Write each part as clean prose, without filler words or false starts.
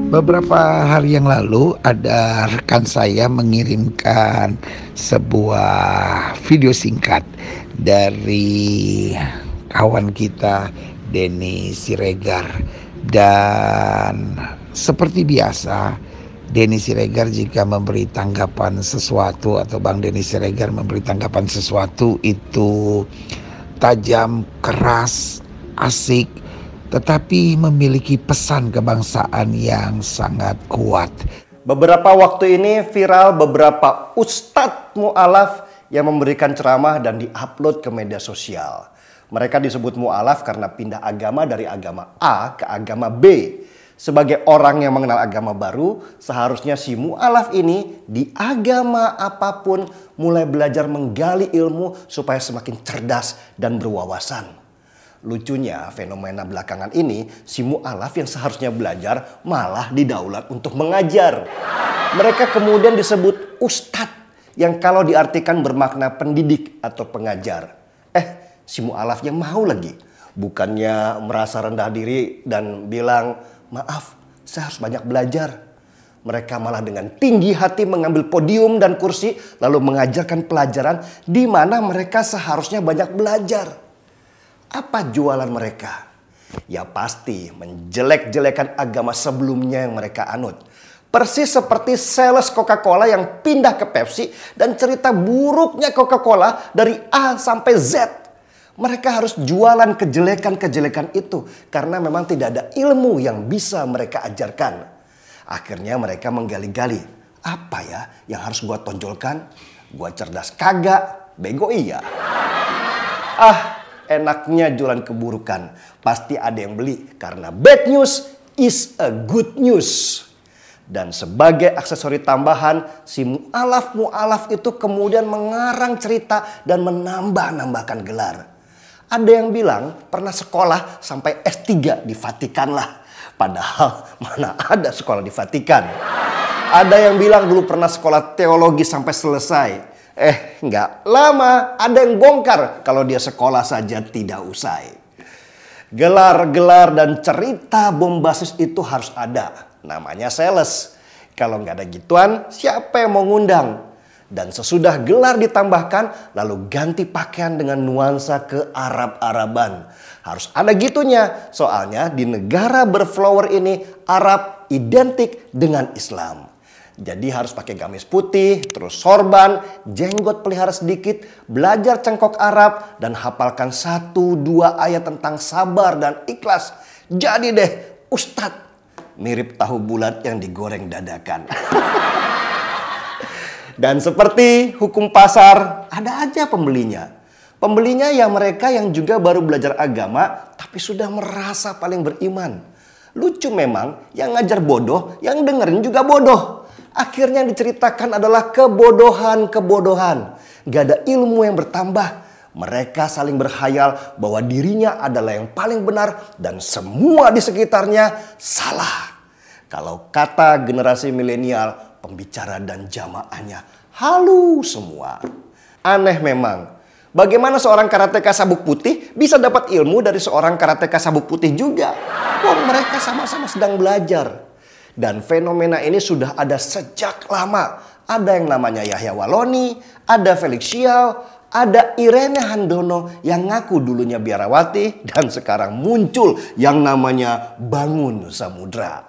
Beberapa hari yang lalu ada rekan saya mengirimkan sebuah video singkat dari kawan kita Denny Siregar. Dan seperti biasa, Denny Siregar jika memberi tanggapan sesuatu atau Bang Denny Siregar memberi tanggapan sesuatu itu tajam, keras, asik, tetapi memiliki pesan kebangsaan yang sangat kuat. Beberapa waktu ini viral beberapa ustadz mu'alaf yang memberikan ceramah dan diupload ke media sosial. Mereka disebut mu'alaf karena pindah agama dari agama A ke agama B. Sebagai orang yang mengenal agama baru, seharusnya si mu'alaf ini di agama apapun mulai belajar menggali ilmu supaya semakin cerdas dan berwawasan. Lucunya fenomena belakangan ini, si mu'alaf yang seharusnya belajar malah didaulat untuk mengajar. Mereka kemudian disebut ustadz yang kalau diartikan bermakna pendidik atau pengajar. Si mu'alafnya mau lagi. Bukannya merasa rendah diri dan bilang, maaf saya harus banyak belajar. Mereka malah dengan tinggi hati mengambil podium dan kursi lalu mengajarkan pelajaran di mana mereka seharusnya banyak belajar. Apa jualan mereka? Ya pasti menjelek-jelekan agama sebelumnya yang mereka anut. Persis seperti sales Coca-Cola yang pindah ke Pepsi dan cerita buruknya Coca-Cola dari A sampai Z. Mereka harus jualan kejelekan-kejelekan itu karena memang tidak ada ilmu yang bisa mereka ajarkan. Akhirnya mereka menggali-gali. Apa ya yang harus gua tonjolkan? Gua cerdas kagak, bego iya. Enaknya jualan keburukan. Pasti ada yang beli karena bad news is a good news. Dan sebagai aksesori tambahan, si mu'alaf itu kemudian mengarang cerita dan menambahkan gelar. Ada yang bilang pernah sekolah sampai S3 di Vatikan lah. Padahal mana ada sekolah di Vatikan. Ada yang bilang dulu pernah sekolah teologi sampai selesai. Nggak lama ada yang bongkar kalau dia sekolah saja tidak usai. Gelar-gelar dan cerita bombastis itu harus ada. Namanya sales. Kalau nggak ada gituan, siapa yang mau ngundang? Dan sesudah gelar ditambahkan, lalu ganti pakaian dengan nuansa ke Arab-Araban. Harus ada gitunya, soalnya di negara berflower ini Arab identik dengan Islam. Jadi harus pakai gamis putih, terus sorban, jenggot pelihara sedikit, belajar cengkok Arab, dan hafalkan 1-2 ayat tentang sabar dan ikhlas. Jadi deh, ustadz mirip tahu bulat yang digoreng dadakan. Dan seperti hukum pasar, ada aja pembelinya. Pembelinya ya mereka yang juga baru belajar agama, tapi sudah merasa paling beriman. Lucu memang, yang ngajar bodoh, yang dengerin juga bodoh. Akhirnya yang diceritakan adalah kebodohan-kebodohan. Gak ada ilmu yang bertambah. Mereka saling berkhayal bahwa dirinya adalah yang paling benar dan semua di sekitarnya salah. Kalau kata generasi milenial, pembicara dan jamaahnya halu semua. Aneh memang. Bagaimana seorang karateka sabuk putih bisa dapat ilmu dari seorang karateka sabuk putih juga? Mereka sama-sama sedang belajar. Dan fenomena ini sudah ada sejak lama. Ada yang namanya Yahya Waloni, ada Felix Xiao, ada Irene Handono yang ngaku dulunya biarawati dan sekarang muncul yang namanya Bangun Samudra.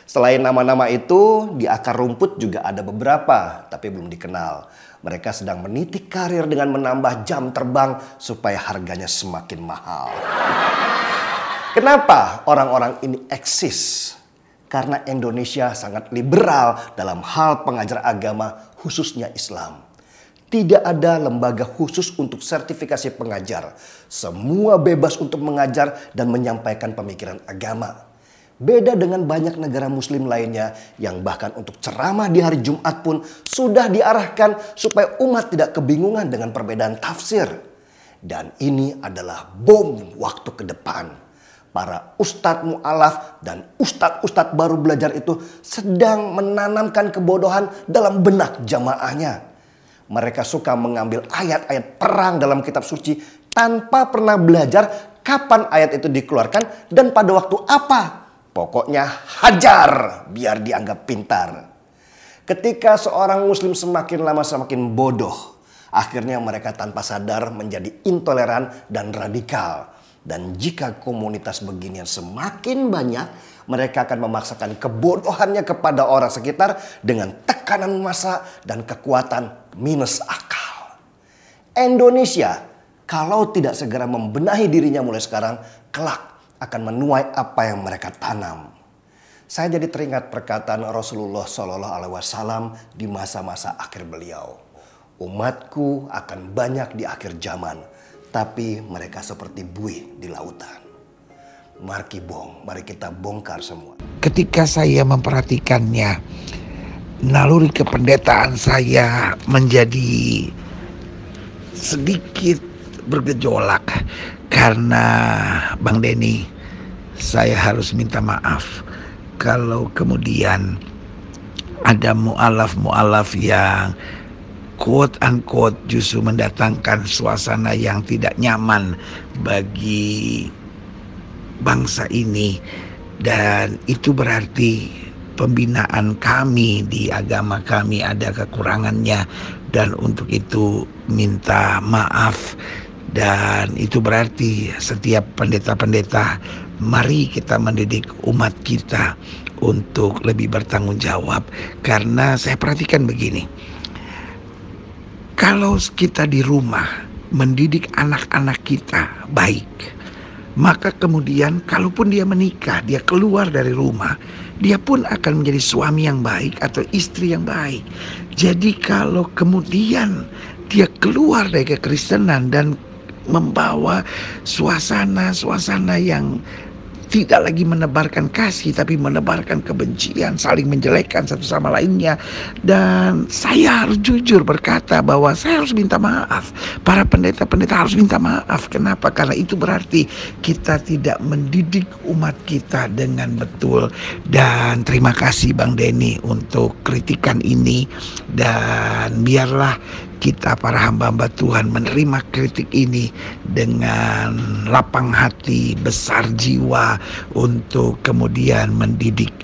Selain nama-nama itu, di akar rumput juga ada beberapa, tapi belum dikenal. Mereka sedang meniti karir dengan menambah jam terbang supaya harganya semakin mahal. Kenapa orang-orang ini eksis? Karena Indonesia sangat liberal dalam hal pengajar agama, khususnya Islam. Tidak ada lembaga khusus untuk sertifikasi pengajar. Semua bebas untuk mengajar dan menyampaikan pemikiran agama. Beda dengan banyak negara muslim lainnya yang bahkan untuk ceramah di hari Jumat pun sudah diarahkan supaya umat tidak kebingungan dengan perbedaan tafsir. Dan ini adalah bom waktu ke depan. Para ustadz mu'alaf dan ustadz baru belajar itu sedang menanamkan kebodohan dalam benak jamaahnya. Mereka suka mengambil ayat-ayat perang dalam kitab suci tanpa pernah belajar kapan ayat itu dikeluarkan dan pada waktu apa. Pokoknya hajar biar dianggap pintar. Ketika seorang muslim semakin lama semakin bodoh, akhirnya mereka tanpa sadar menjadi intoleran dan radikal. Dan jika komunitas beginian semakin banyak, mereka akan memaksakan kebodohannya kepada orang sekitar dengan tekanan massa dan kekuatan minus akal. Indonesia kalau tidak segera membenahi dirinya mulai sekarang, kelak akan menuai apa yang mereka tanam. Saya jadi teringat perkataan Rasulullah SAW di masa-masa akhir beliau. Umatku akan banyak di akhir zaman, tapi mereka seperti buih di lautan. Mari kita bongkar semua. Ketika saya memperhatikannya, naluri kependetaan saya menjadi sedikit bergejolak karena Bang Denny, saya harus minta maaf kalau kemudian ada mu'alaf yang quote unquote justru mendatangkan suasana yang tidak nyaman bagi bangsa ini, dan itu berarti pembinaan kami di agama kami ada kekurangannya, dan untuk itu minta maaf. Dan itu berarti setiap pendeta-pendeta, mari kita mendidik umat kita untuk lebih bertanggung jawab. Karena saya perhatikan begini, kalau kita di rumah mendidik anak-anak kita baik, maka kemudian kalaupun dia menikah, dia keluar dari rumah, dia pun akan menjadi suami yang baik atau istri yang baik. Jadi kalau kemudian dia keluar dari kekristenan dan membawa suasana yang tidak lagi menebarkan kasih tapi menebarkan kebencian, saling menjelekkan satu sama lainnya. Dan saya harus jujur berkata bahwa saya harus minta maaf. Para pendeta-pendeta harus minta maaf. Kenapa? Karena itu berarti kita tidak mendidik umat kita dengan betul. Dan terima kasih Bang Denny untuk kritikan ini. Dan biarlah kita para hamba-hamba Tuhan menerima kritik ini dengan lapang hati, besar jiwa untuk kemudian mendidik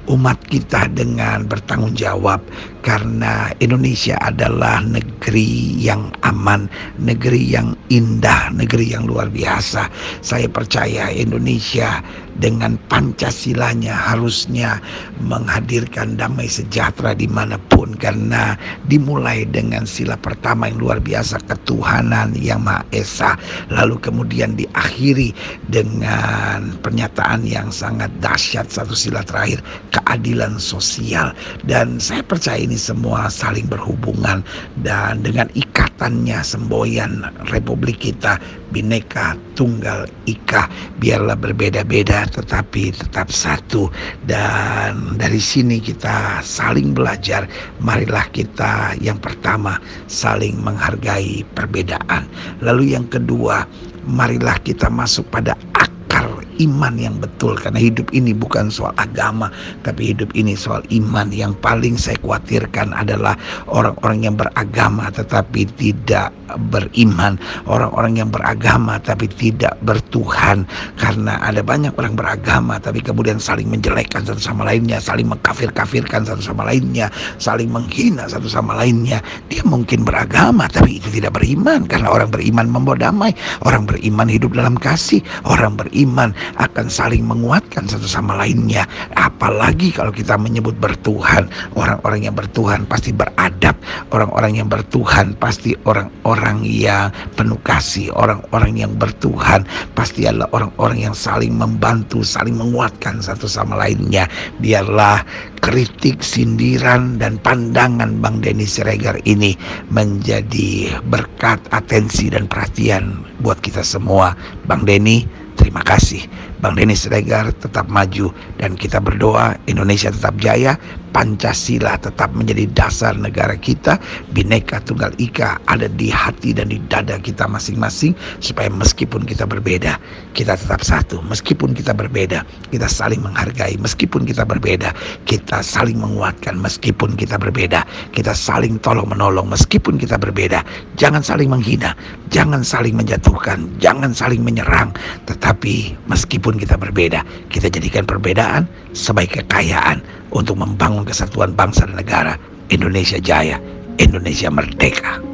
umat kita dengan bertanggung jawab. Karena Indonesia adalah negeri yang aman, negeri yang indah, negeri yang luar biasa. Saya percaya Indonesia dengan Pancasilanya harusnya menghadirkan damai sejahtera dimanapun, karena dimulai dengan sila pertama yang luar biasa, ketuhanan yang Maha Esa, lalu kemudian diakhiri dengan pernyataan yang sangat dahsyat, satu sila terakhir, keadilan sosial. Dan saya percaya ini semua saling berhubungan, dan dengan ikatannya semboyan Republik kita Bhinneka Tunggal Ika, biarlah berbeda-beda tetapi tetap satu. Dan dari sini kita saling belajar. Marilah kita yang pertama saling menghargai perbedaan. Lalu yang kedua, marilah kita masuk pada akar iman yang betul, karena hidup ini bukan soal agama tapi hidup ini soal iman. Yang paling saya khawatirkan adalah orang-orang yang beragama tetapi tidak beriman, orang-orang yang beragama tapi tidak bertuhan. Karena ada banyak orang beragama tapi kemudian saling menjelekkan satu sama lainnya, saling mengkafir-kafirkan satu sama lainnya, saling menghina satu sama lainnya. Dia mungkin beragama tapi itu tidak beriman, karena orang beriman membawa damai, orang beriman hidup dalam kasih, orang beriman akan saling menguatkan satu sama lainnya. Apalagi kalau kita menyebut bertuhan, orang-orang yang bertuhan pasti beradab, orang-orang yang bertuhan pasti orang-orang yang penuh kasih, orang-orang yang bertuhan pasti adalah orang-orang yang saling membantu, saling menguatkan satu sama lainnya. Biarlah kritik, sindiran, dan pandangan Bang Denny Siregar ini menjadi berkat, atensi, dan perhatian buat kita semua. Bang Denny, terima kasih. Bang Denny Siregar tetap maju, dan kita berdoa Indonesia tetap jaya, Pancasila tetap menjadi dasar negara kita, Bhinneka Tunggal Ika ada di hati dan di dada kita masing-masing, supaya meskipun kita berbeda, kita tetap satu. Meskipun kita berbeda, kita saling menghargai. Meskipun kita berbeda, kita saling menguatkan. Meskipun kita berbeda, kita saling tolong-menolong. Meskipun kita berbeda, jangan saling menghina, jangan saling menjatuhkan, jangan saling menyerang. Tetapi meskipun kita berbeda, kita jadikan perbedaan sebagai kekayaan untuk membangun kesatuan bangsa dan negara. Indonesia jaya, Indonesia merdeka.